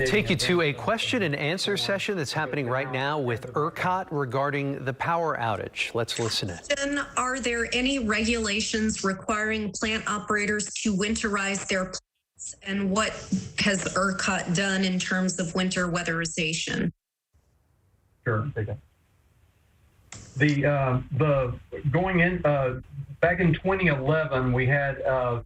take you to a question and answer session that's happening right now with ERCOT regarding the power outage. Let's listen in. Are there any regulations requiring plant operators to winterize their plants? And what has ERCOT done in terms of winter weatherization? Sure. The going in back in 2011, we had a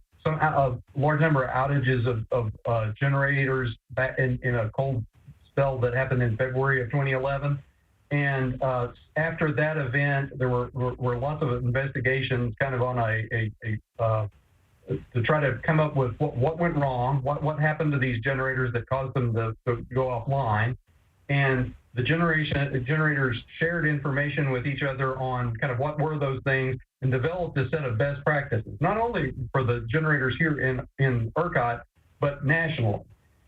large number of outages of generators back in a cold spell that happened in February of 2011. And after that event, there were lots of investigations kind of on to try to come up with what went wrong, what happened to these generators that caused them to go offline. And the generators shared information with each other on kind of what were those things and developed a set of best practices, not only for the generators here in ERCOT, but nationally.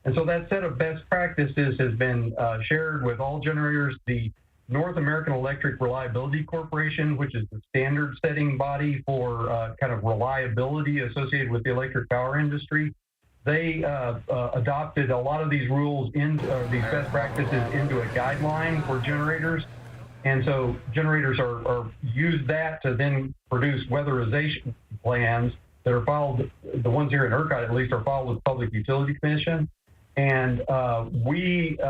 And so that set of best practices has been shared with all generators. The North American Electric Reliability Corporation, which is the standard setting body for kind of reliability associated with the electric power industry, they adopted a lot of these rules these best practices into a guideline for generators. And so generators are use that to then produce weatherization plans that are filed, the ones here in ERCOT at least, are filed with Public Utility Commission. And ERCOT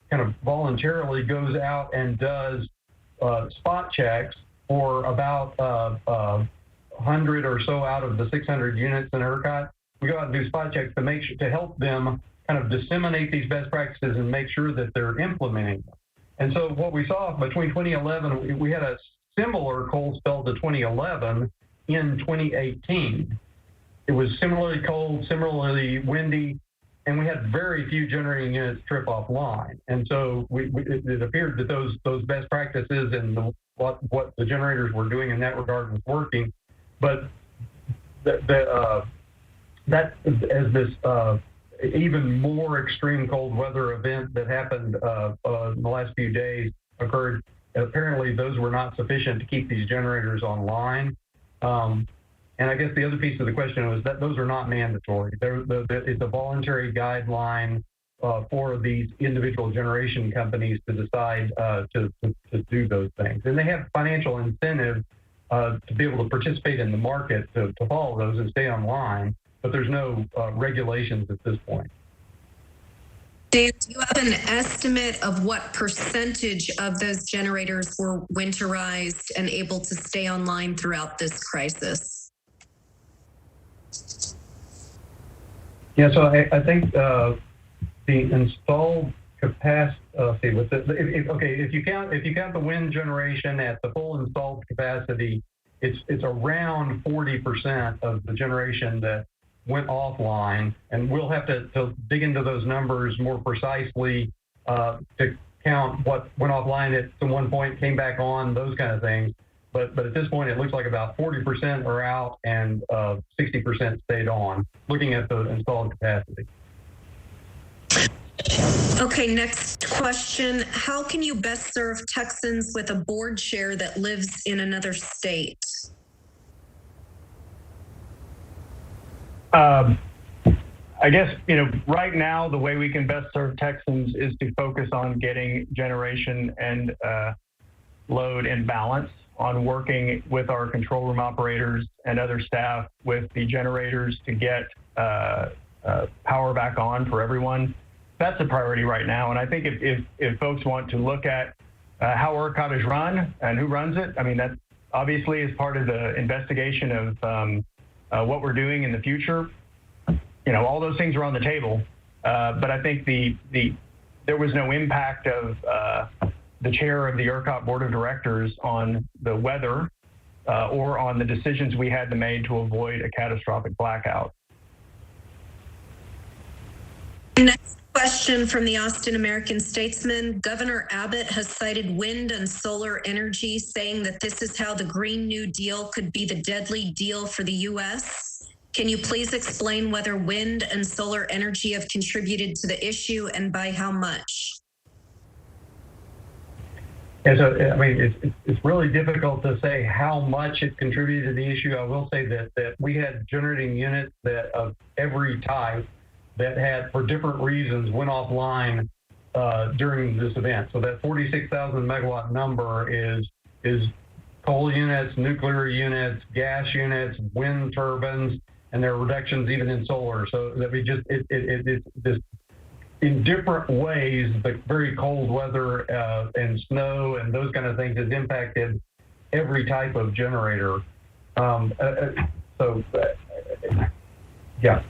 kind of voluntarily goes out and does spot checks for about 100 or so out of the 600 units in ERCOT. We go out and do spot checks to make sure, to help them kind of disseminate these best practices and make sure that they're implementing them. And so what we saw between 2011, we had a similar cold spell to 2011 in 2018. It was similarly cold, similarly windy, and we had very few generating units trip offline. And so it appeared that those best practices and what the generators were doing in that regard was working. But that as this even more extreme cold weather event that happened in the last few days occurred, apparently those were not sufficient to keep these generators online. And I guess the other piece of the question was that those are not mandatory. It's a voluntary guideline for these individual generation companies to decide to do those things. And they have financial incentive to be able to participate in the market to follow those and stay online. But there's no regulations at this point. Dan, do you have an estimate of what percentage of those generators were winterized and able to stay online throughout this crisis? Yeah, so I think the installed capacity. If you count the wind generation at the full installed capacity, it's around 40% of the generation that went offline, and we'll have to dig into those numbers more precisely to count what went offline at one point, came back on, those kind of things. But at this point, it looks like about 40% are out and 60% stayed on, looking at the installed capacity. Okay, next question. How can you best serve Texans with a board chair that lives in another state? I guess, right now, the way we can best serve Texans is to focus on getting generation and load in balance, on working with our control room operators and other staff with the generators to get power back on for everyone. That's a priority right now. And I think if folks want to look at how ERCOT is run and who runs it, I mean, that obviously is part of the investigation of what we're doing in the future. All those things are on the table. But I think there was no impact of the chair of the ERCOT board of directors on the weather or on the decisions we had to make to avoid a catastrophic blackout. Next question from the Austin American-Statesman. Governor Abbott has cited wind and solar energy, saying that this is how the Green New Deal could be the deadly deal for the U.S. Can you please explain whether wind and solar energy have contributed to the issue and by how much? Yeah, so I mean, it's really difficult to say how much it contributed to the issue. I will say that we had generating units of every type that had, for different reasons, went offline during this event. So that 46,000 megawatt number is coal units, nuclear units, gas units, wind turbines, and there are reductions even in solar. So that we just, it's this, in different ways, the very cold weather and snow and those kind of things has impacted every type of generator. Yeah.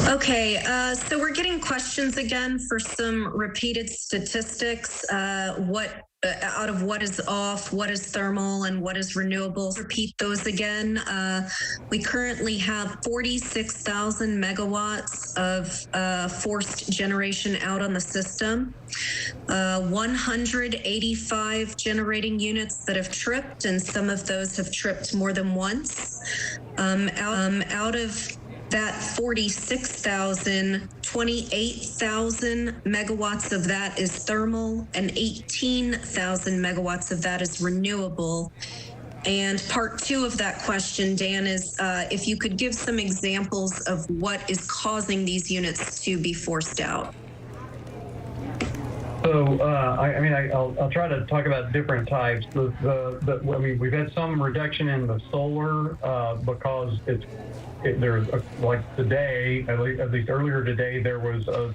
Okay, so we're getting questions again for some repeated statistics. What out of what is off, what is thermal, and what is renewables? Repeat those again. We currently have 46,000 megawatts of forced generation out on the system. 185 generating units that have tripped, and some of those have tripped more than once. Out of that 46,000, 28,000 megawatts of that is thermal, and 18,000 megawatts of that is renewable. And part two of that question, Dan, is if you could give some examples of what is causing these units to be forced out. So, I'll try to talk about different types. We've had some reduction in the solar because there's like today, at least earlier today, there was a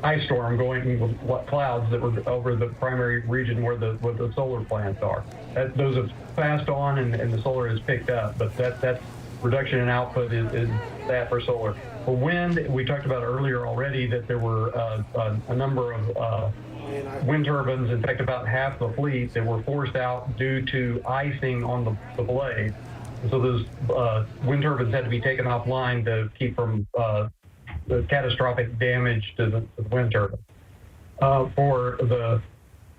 ice storm going with clouds that were over the primary region where the solar plants are. Those have passed on and the solar has picked up, but that reduction in output is that for solar. For wind, we talked about earlier already that there were a number of wind turbines, in fact about half the fleet, that were forced out due to icing on the blade. So those wind turbines had to be taken offline to keep from the catastrophic damage to the wind turbine. For the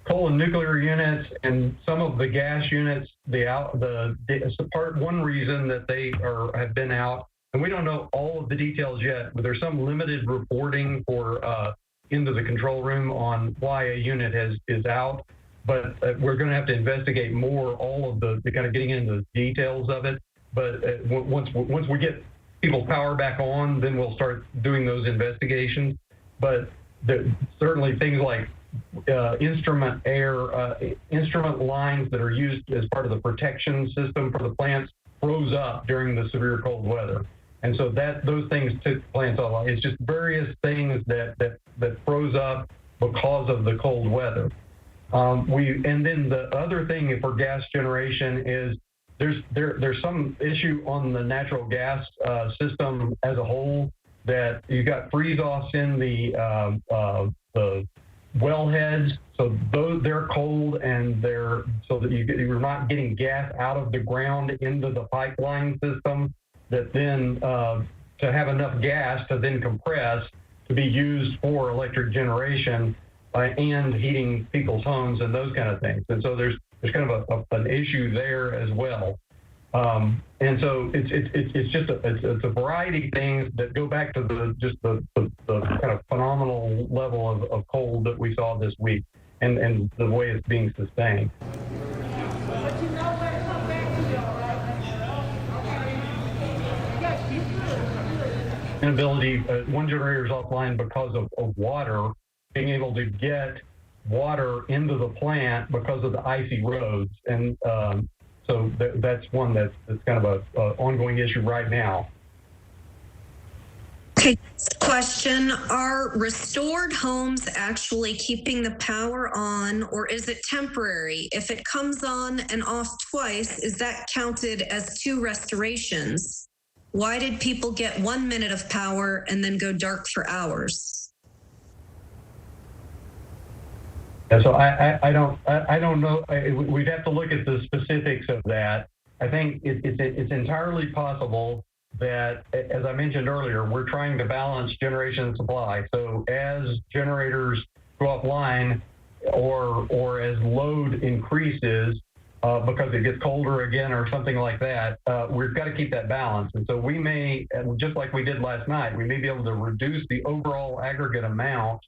coal and nuclear units and some of the gas units, one reason that they have been out, and we don't know all of the details yet, but there's some limited reporting for into the control room on why a unit is out. But we're going to have to investigate more all of the kind of getting into the details of it. But once we get people's power back on, then we'll start doing those investigations. But certainly things like instrument lines that are used as part of the protection system for the plants froze up during the severe cold weather. And so those things took plants offline. It's just various things that froze up because of the cold weather. And then the other thing for gas generation is there's some issue on the natural gas system as a whole, that you got freeze-offs in the wellheads, so they're cold and so that you're not getting gas out of the ground into the pipeline system, that then to have enough gas to then compress to be used for electric generation and heating people's homes and those kind of things. And so there's kind of an issue there as well. And so it's a variety of things that go back to the kind of phenomenal level of cold that we saw this week and the way it's being sustained. Inability, one generator is offline because of water, being able to get water into the plant because of the icy roads. And so that's one that's kind of an ongoing issue right now. Okay, question. Are restored homes actually keeping the power on, or is it temporary? If it comes on and off twice, is that counted as 2 restorations? Why did people get 1 minute of power and then go dark for hours? Yeah, so I don't know. We'd have to look at the specifics of that. I think it's entirely possible that, as I mentioned earlier, we're trying to balance generation and supply. So as generators go offline or as load increases, because it gets colder again or something like that, we've got to keep that balance. And so we may, just like we did last night, we may be able to reduce the overall aggregate amount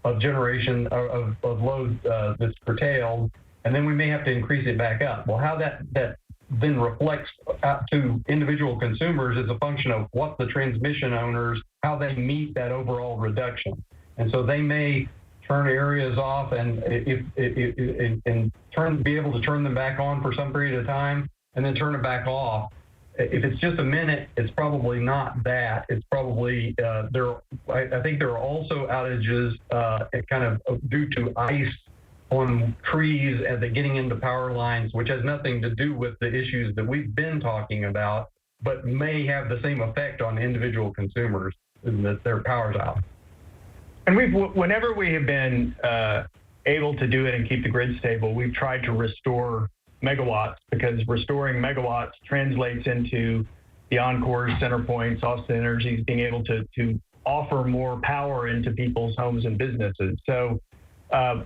of generation of load that's curtailed, and then we may have to increase it back up. Well, how that then reflects out to individual consumers is a function of what the transmission owners, how they meet that overall reduction. And so they may turn areas off and be able to turn them back on for some period of time and then turn it back off. If it's just a minute, it's probably not that. It's probably I think there are also outages kind of due to ice on trees as they're getting into power lines, which has nothing to do with the issues that we've been talking about, but may have the same effect on individual consumers in that their power's out. And whenever we have been able to do it and keep the grid stable, we've tried to restore megawatts, because restoring megawatts translates into the Encore, CenterPoints, Austin Energy's being able to offer more power into people's homes and businesses. So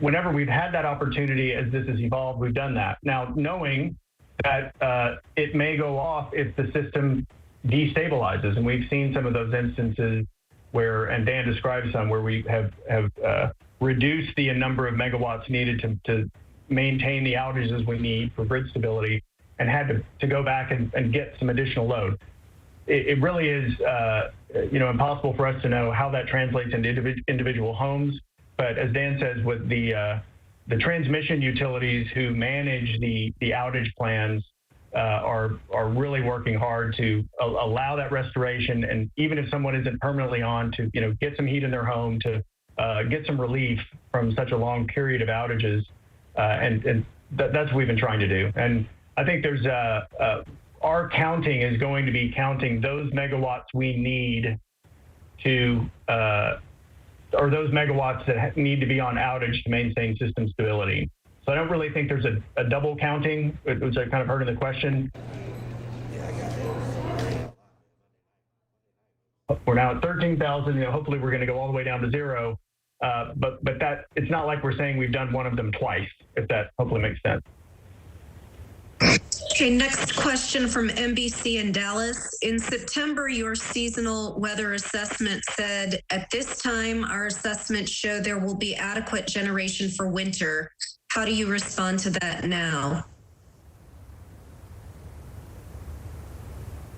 whenever we've had that opportunity as this has evolved, we've done that. Now, knowing that it may go off if the system destabilizes, and we've seen some of those instances where, and Dan described some, where we have reduced the number of megawatts needed to maintain the outages we need for grid stability, and had to go back and get some additional load. It really is impossible for us to know how that translates into individual homes. But as Dan says, with the transmission utilities who manage the outage plans are really working hard to allow that restoration, and even if someone isn't permanently on, to get some heat in their home, to get some relief from such a long period of outages, and that's what we've been trying to do. And I think there's our counting is going to be counting those megawatts we need to or those megawatts that need to be on outage to maintain system stability. So I don't really think there's a double counting, which I kind of heard in the question. We're now at 13,000. Hopefully we're going to go all the way down to zero. But that it's not like we're saying we've done one of them twice, if that hopefully makes sense. Okay, next question from NBC in Dallas. In September, your seasonal weather assessment said, at this time, our assessments show there will be adequate generation for winter. How do you respond to that now?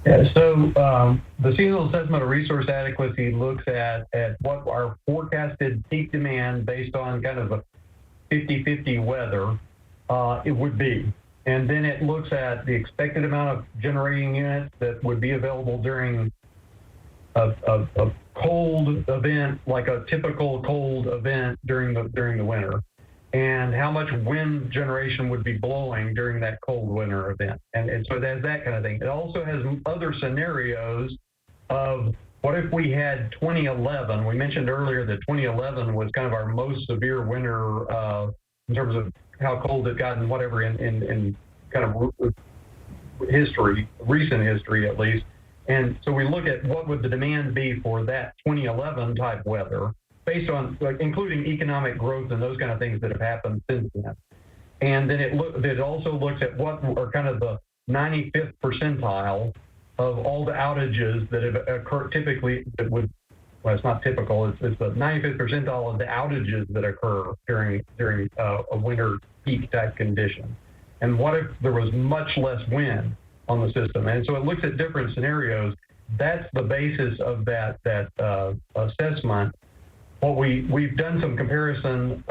Yeah, so the seasonal assessment of resource adequacy looks at what our forecasted peak demand based on kind of a 50-50 weather it would be. And then it looks at the expected amount of generating units that would be available during a cold event, like a typical cold event during the winter, and how much wind generation would be blowing during that cold winter event. And so it has that kind of thing. It also has other scenarios of what if we had 2011. We mentioned earlier that 2011 was kind of our most severe winter in terms of how cold it got and whatever in kind of history, recent history at least. And so we look at what would the demand be for that 2011 type weather based on, like, including economic growth and those kind of things that have happened since then. And then it also looks at what are kind of the 95th percentile of all the outages that have occurred typically that would, well, it's not typical, it's the 95th percentile of the outages that occur during a winter peak type condition. And what if there was much less wind on the system? And so it looks at different scenarios. That's the basis of that assessment. What we've done some comparison,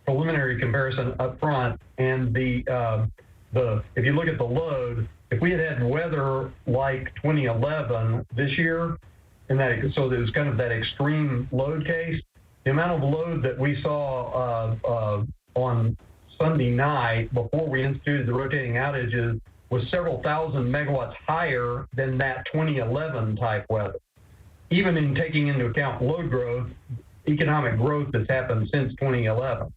preliminary comparison up front, and if you look at the load, if we had weather like 2011 this year, and so there was kind of that extreme load case, the amount of load that we saw on Sunday night before we instituted the rotating outages was several thousand megawatts higher than that 2011 type weather. Even in taking into account load growth, economic growth that's happened since 2011.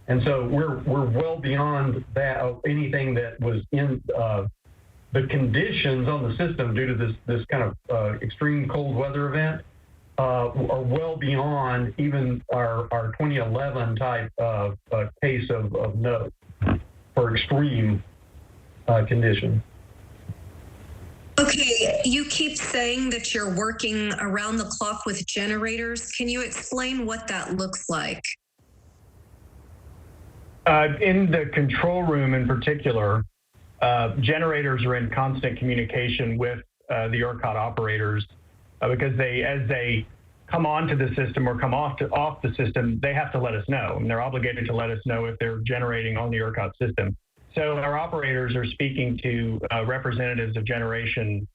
And so we're well beyond that of anything that was in the conditions on the system due to this kind of extreme cold weather event are well beyond even our 2011 type of case of note for extreme conditions. Okay, you keep saying that you're working around the clock with generators. Can you explain what that looks like? In the control room in particular, generators are in constant communication with the ERCOT operators because as they come onto the system or come off the system, they have to let us know. And they're obligated to let us know if they're generating on the ERCOT system. So our operators are speaking to representatives of generation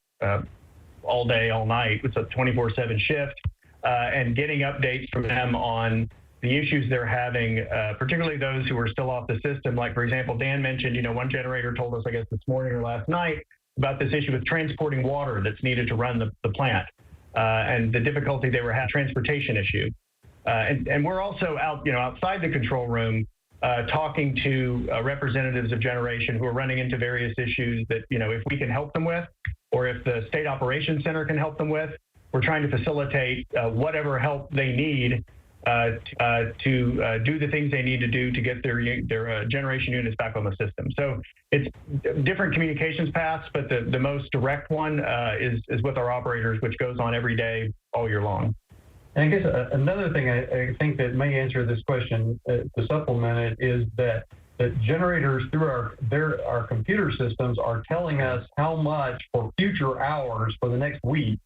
all day, all night. It's a 24/7 shift, and getting updates from them on the issues they're having, particularly those who are still off the system. Like, for example, Dan mentioned, one generator told us, I guess, this morning or last night about this issue with transporting water that's needed to run the plant and the difficulty they were having, transportation issue. And we're also outside the control room talking to representatives of generation who are running into various issues that, if we can help them with, or if the State Operations Center can help them with, we're trying to facilitate whatever help they need to do the things they need to do to get their generation units back on the system. So it's different communications paths, but the most direct one is with our operators, which goes on every day, all year long. And I guess another thing I think that may answer this question to supplement it is that generators through our computer systems are telling us how much for future hours for the next week,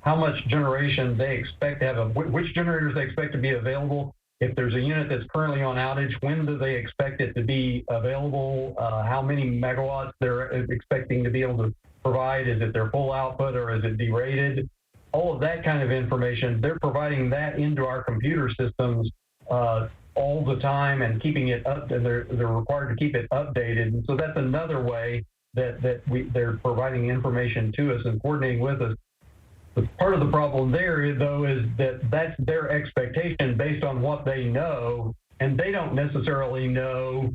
how much generation they expect to have, which generators they expect to be available. If there's a unit that's currently on outage, when do they expect it to be available? How many megawatts they're expecting to be able to provide? Is it their full output or is it derated? All of that kind of information, they're providing that into our computer systems all the time and keeping it up, and they're required to keep it updated. And so that's another way that they're providing information to us and coordinating with us. But part of the problem there, though, is that that's their expectation based on what they know, and they don't necessarily know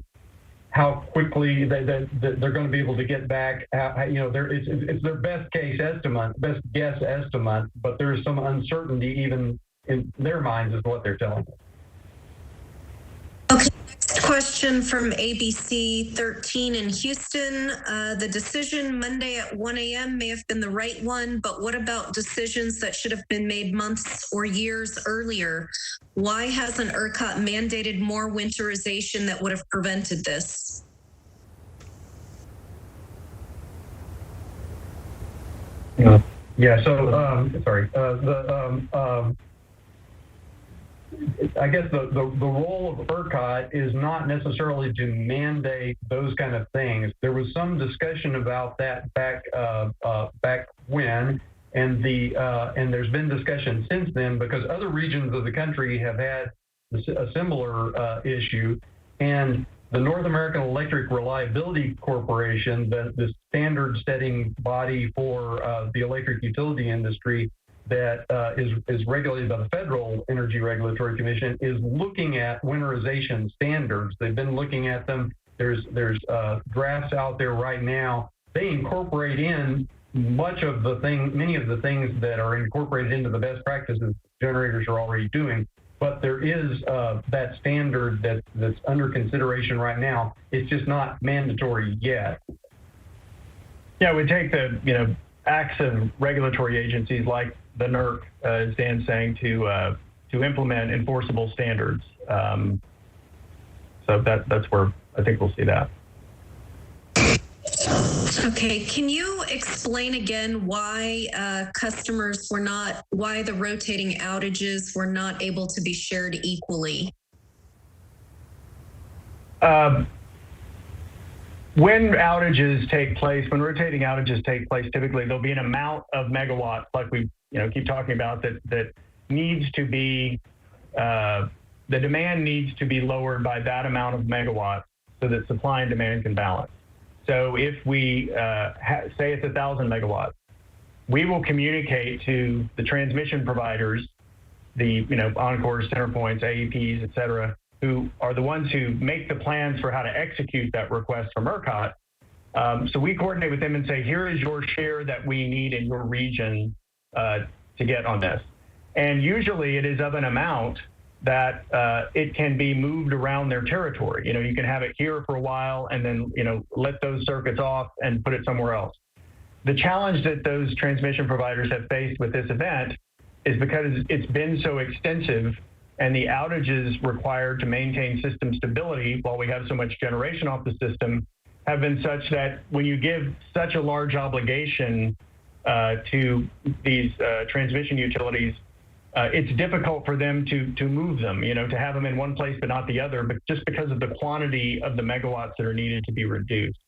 how quickly they're going to be able to get back. It's their best guess estimate, but there is some uncertainty even in their minds is what they're telling us. Okay, next question from ABC 13 in Houston. The decision Monday at 1 a.m. may have been the right one, but what about decisions that should have been made months or years earlier? Why hasn't ERCOT mandated more winterization that would have prevented this? Yeah, so, sorry. I guess the role of ERCOT is not necessarily to mandate those kind of things. There was some discussion about that back when, and there's been discussion since then because other regions of the country have had a similar issue, and the North American Electric Reliability Corporation, the standard-setting body for the electric utility industry, that is regulated by the Federal Energy Regulatory Commission, is looking at winterization standards. They've been looking at them. There's drafts out there right now. They incorporate in many of the things that are incorporated into the best practices generators are already doing. But there is that standard that's under consideration right now. It's just not mandatory yet. Yeah, we take the acts of regulatory agencies like the NERC, as Dan's saying, to implement enforceable standards. So that's where I think we'll see that. Okay, can you explain again why why the rotating outages were not able to be shared equally? When rotating outages take place, typically there'll be an amount of megawatts, like we keep talking about, that needs to be, the demand needs to be lowered by that amount of megawatts so that supply and demand can balance. So if we say it's 1,000 megawatts, we will communicate to the transmission providers, the Encores, CenterPoints, AEPs, et cetera, who are the ones who make the plans for how to execute that request from ERCOT. So we coordinate with them and say, here is your share that we need in your region to get on this. And usually it is of an amount that it can be moved around their territory. You can have it here for a while and then, let those circuits off and put it somewhere else. The challenge that those transmission providers have faced with this event is because it's been so extensive and the outages required to maintain system stability while we have so much generation off the system have been such that when you give such a large obligation to these transmission utilities, it's difficult for them to move them, to have them in one place but not the other, but just because of the quantity of the megawatts that are needed to be reduced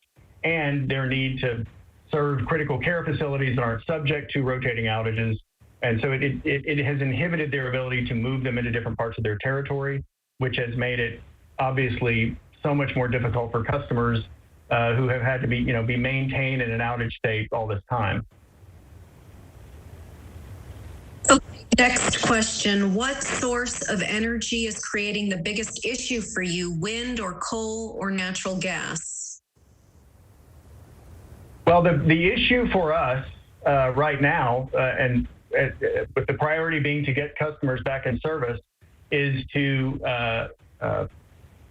and their need to serve critical care facilities that aren't subject to rotating outages. And so it has inhibited their ability to move them into different parts of their territory, which has made it obviously so much more difficult for customers who have had to be maintained in an outage state all this time. Okay, next question. What source of energy is creating the biggest issue for you, wind or coal or natural gas? Well, the issue for us right now, and with the priority being to get customers back in service, is to get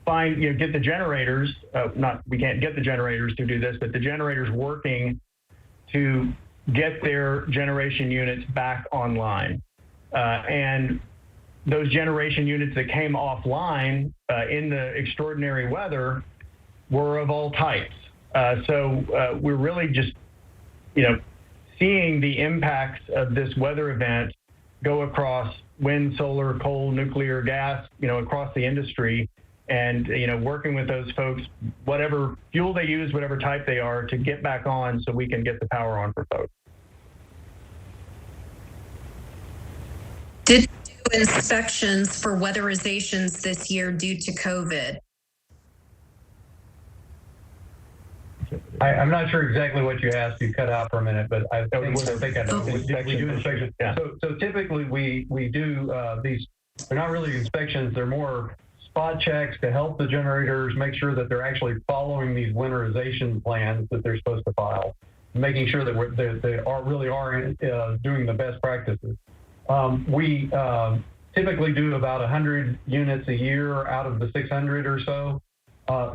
the generators, we can't get the generators to do this, but the generators working to get their generation units back online. And those generation units that came offline in the extraordinary weather were of all types. So we're really just, seeing the impacts of this weather event go across wind, solar, coal, nuclear, gas, across the industry, and working with those folks, whatever fuel they use, whatever type they are, to get back on so we can get the power on for folks. Did you do inspections for weatherizations this year due to COVID? I'm not sure exactly what you asked. You cut out for a minute, but I think I know. We do inspections. Yeah. So typically we do these. They're not really inspections. They're more spot checks to help the generators make sure that they're actually following these winterization plans that they're supposed to file, making sure that they really are doing the best practices. We typically do about 100 units a year out of the 600 or so.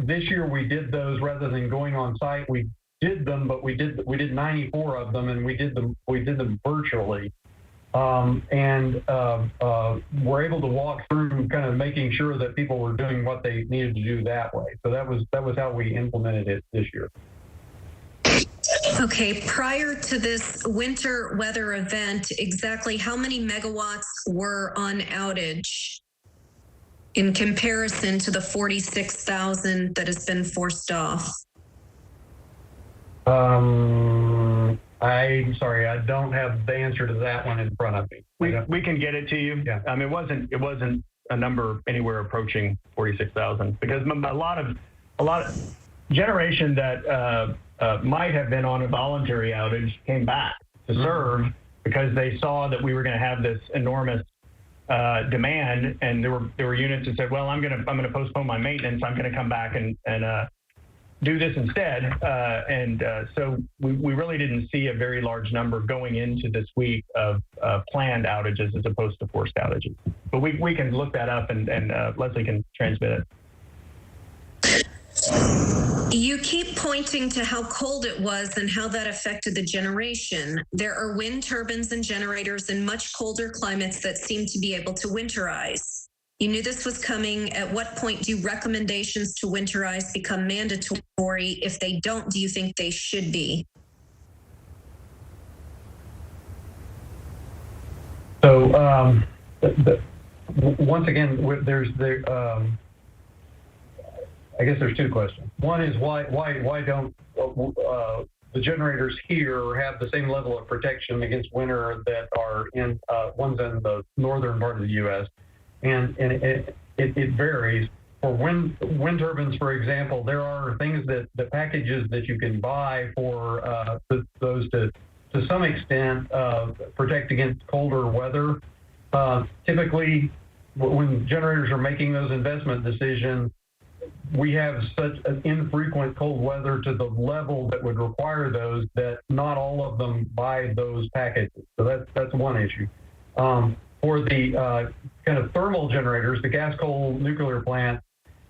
This year we did those rather than going on site. We did them, but we did 94 of them, and we did them virtually. And we're able to walk through kind of making sure that people were doing what they needed to do that way. So that was how we implemented it this year. Okay, prior to this winter weather event, exactly how many megawatts were on outage in comparison to the 46,000 that has been forced off? I'm sorry, I don't have the answer to that one in front of me. We can get it to you. Yeah. It wasn't a number anywhere approaching 46,000, because a lot of generation that might have been on a voluntary outage came back to serve because they saw that we were going to have this enormous demand, and there were units that said, well, I'm going to postpone my maintenance. I'm going to come back and do this instead. So we really didn't see a very large number going into this week of planned outages as opposed to forced outages. But we can look that up, and Leslie can transmit it. You keep pointing to how cold it was and how that affected the generation. There are wind turbines and generators in much colder climates that seem to be able to winterize. You knew this was coming. At what point do recommendations to winterize become mandatory? If they don't, do you think they should be? So once again, I guess there's two questions. One is why don't the generators here have the same level of protection against winter that are in ones in the northern part of the U.S. And it varies. For wind turbines, for example, there are things the packages that you can buy for those to some extent protect against colder weather. Typically, when generators are making those investment decisions, we have such an infrequent cold weather to the level that would require those that not all of them buy those packages. So that's one issue. For the kind of thermal generators, the gas, coal, nuclear plant,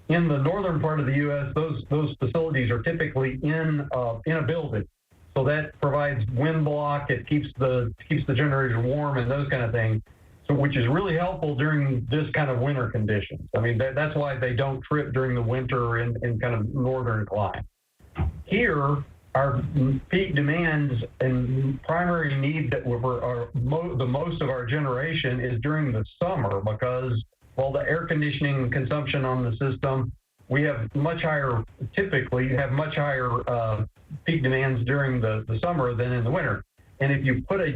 in the northern part of the U.S., those facilities are typically in a building. So that provides wind block. It keeps the generators warm and those kind of things. So which is really helpful during this kind of winter conditions. I mean, that's why they don't trip during the winter in kind of northern climes. here, our peak demands and primary need that the most of our generation is during the summer, because while the air conditioning consumption on the system, we have typically have much higher peak demands during the summer than in the winter. And if you put a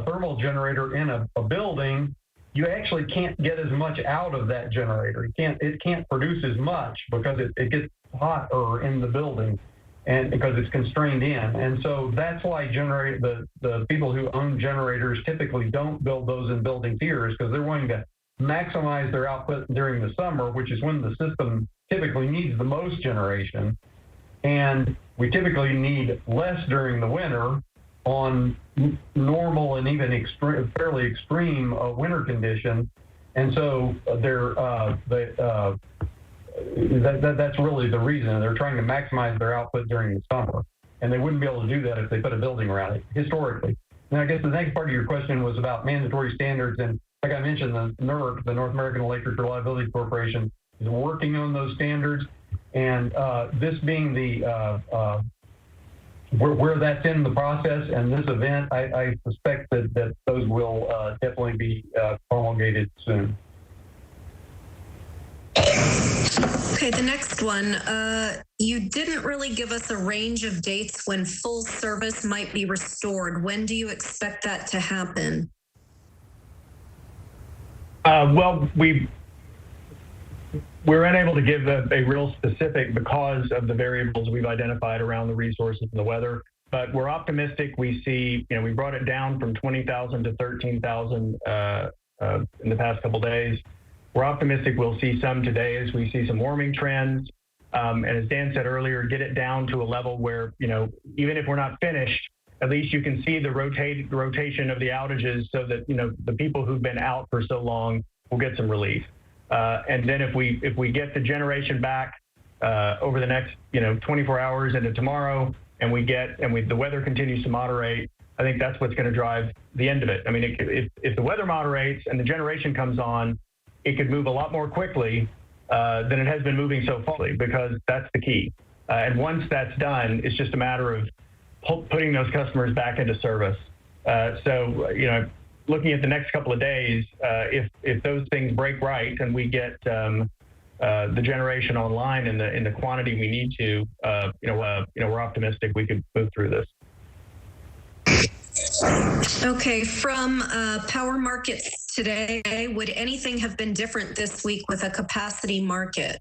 thermal generator in a building, you actually can't get as much out of that generator. It can't produce as much because it gets hotter in the building, and because it's constrained in. And so that's why the people who own generators typically don't build those in building tiers, because they're wanting to maximize their output during the summer, which is when the system typically needs the most generation. And we typically need less during the winter on normal and even fairly extreme winter conditions. And so that's really the reason. They're trying to maximize their output during the summer. And they wouldn't be able to do that if they put a building around it, historically. And I guess the next part of your question was about mandatory standards. And like I mentioned, the NERC, the North American Electric Reliability Corporation, is working on those standards. And this being where that's in the process, and this event, I suspect that those will definitely be promulgated soon. Okay, the next one. You didn't really give us a range of dates when full service might be restored. When do you expect that to happen? Well, we're unable to give a real specific because of the variables we've identified around the resources and the weather. But we're optimistic. We see, we brought it down from 20,000 to 13,000 in the past couple days. We're optimistic we'll see some today as we see some warming trends. And as Dan said earlier, get it down to a level where, even if we're not finished, at least you can see the rotation of the outages so that, the people who've been out for so long will get some relief. And then if we get the generation back over the next 24 hours into tomorrow, and the weather continues to moderate, I think that's what's going to drive the end of it. I mean, if the weather moderates and the generation comes on, it could move a lot more quickly than it has been moving so far, because that's the key. And once that's done, it's just a matter of putting those customers back into service. So looking at the next couple of days, if those things break right and we get the generation online in the quantity we need to, we're optimistic we could move through this. Okay, from power markets today, would anything have been different this week with a capacity market?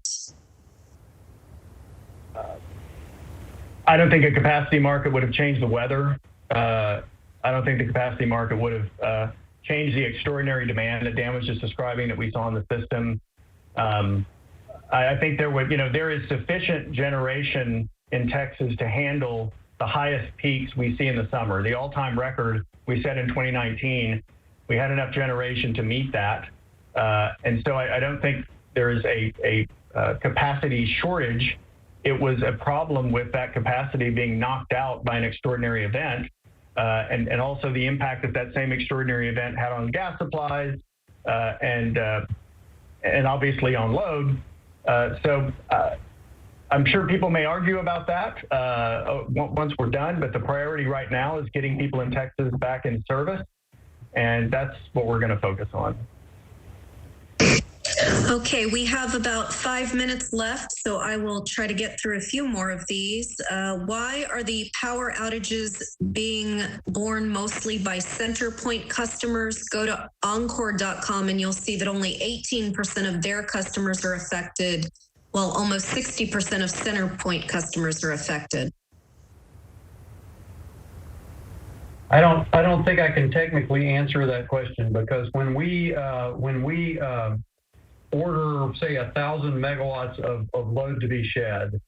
I don't think a capacity market would have changed the weather. I don't think the capacity market would have changed the extraordinary demand that Dan was just describing that we saw in the system. I think there is sufficient generation in Texas to handle the highest peaks we see in the summer. The all-time record we set in 2019, we had enough generation to meet that. And so I don't think there is a capacity shortage. It was a problem with that capacity being knocked out by an extraordinary event, and also the impact that same extraordinary event had on gas supplies and obviously on load. So I'm sure people may argue about that once we're done, but the priority right now is getting people in Texas back in service, and that's what we're going to focus on. Okay, we have about 5 minutes left, so I will try to get through a few more of these. Why are the power outages being borne mostly by CenterPoint customers? Go to Encore.com and you'll see that only 18% of their customers are affected, while almost 60% of CenterPoint customers are affected. I don't think I can technically answer that question, because when we order, say, 1,000 megawatts of load to be shed,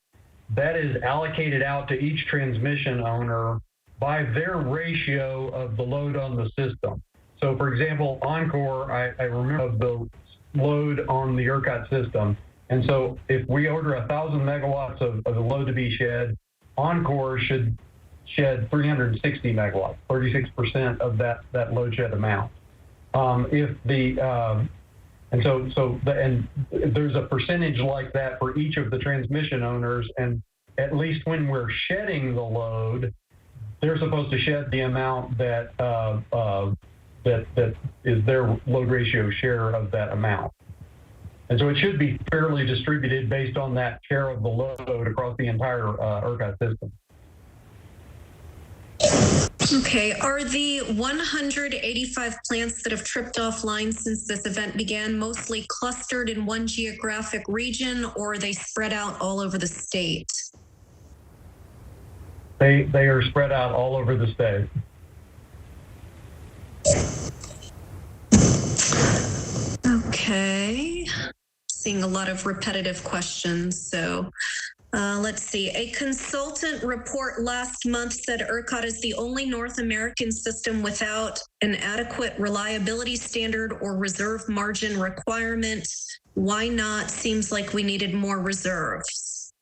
that is allocated out to each transmission owner by their ratio of the load on the system. So, for example, Encore, I remember the load on the ERCOT system. And so if we order 1,000 megawatts of the load to be shed, Encore should shed 360 megawatts, 36% of that load shed amount. And there's a percentage like that for each of the transmission owners, and at least when we're shedding the load, they're supposed to shed the amount that that is their load ratio share of that amount. And so it should be fairly distributed based on that share of the load across the entire ERCOT system. Okay, are the 185 plants that have tripped offline since this event began mostly clustered in one geographic region, or are they spread out all over the state? They are spread out all over the state. Okay, seeing a lot of repetitive questions, so let's see. A consultant report last month said ERCOT is the only North American system without an adequate reliability standard or reserve margin requirement. Why not? Seems like we needed more reserves.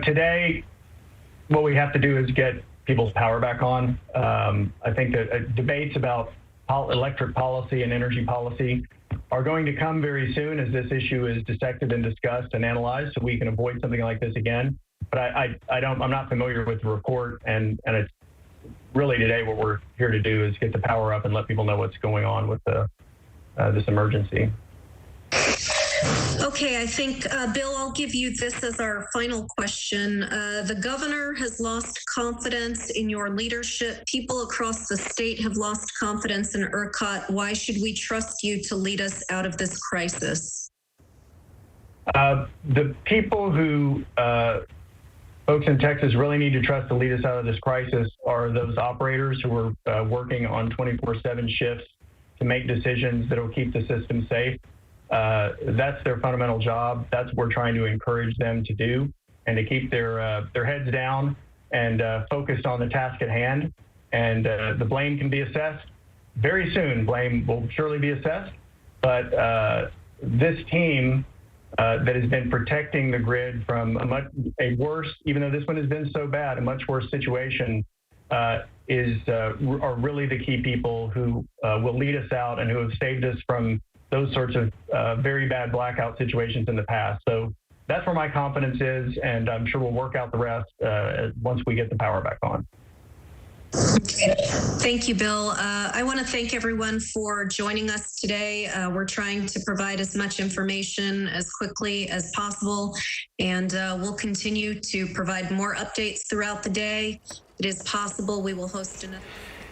Today, what we have to do is get people's power back on. I think that debates about electric policy and energy policy are going to come very soon as this issue is dissected and discussed and analyzed, so we can avoid something like this again. But I'm not familiar with the report, and it's really today what we're here to do is get the power up and let people know what's going on with this emergency. Okay, I think, Bill, I'll give you this as our final question. The governor has lost confidence in your leadership. People across the state have lost confidence in ERCOT. Why should we trust you to lead us out of this crisis? The people who folks in Texas really need to trust to lead us out of this crisis are those operators who are working on 24/7 shifts to make decisions that will keep the system safe. That's their fundamental job. That's what we're trying to encourage them to do, and to keep their heads down and focused on the task at hand. And the blame can be assessed very soon. Blame will surely be assessed, but this team that has been protecting the grid from a worse, even though this one has been so bad, a much worse situation, are really the key people who will lead us out and who have saved us from those sorts of very bad blackout situations in the past. So that's where my confidence is, and I'm sure we'll work out the rest once we get the power back on. Okay. Thank you, Bill. I want to thank everyone for joining us today. We're trying to provide as much information as quickly as possible, and we'll continue to provide more updates throughout the day. It is possible we will host another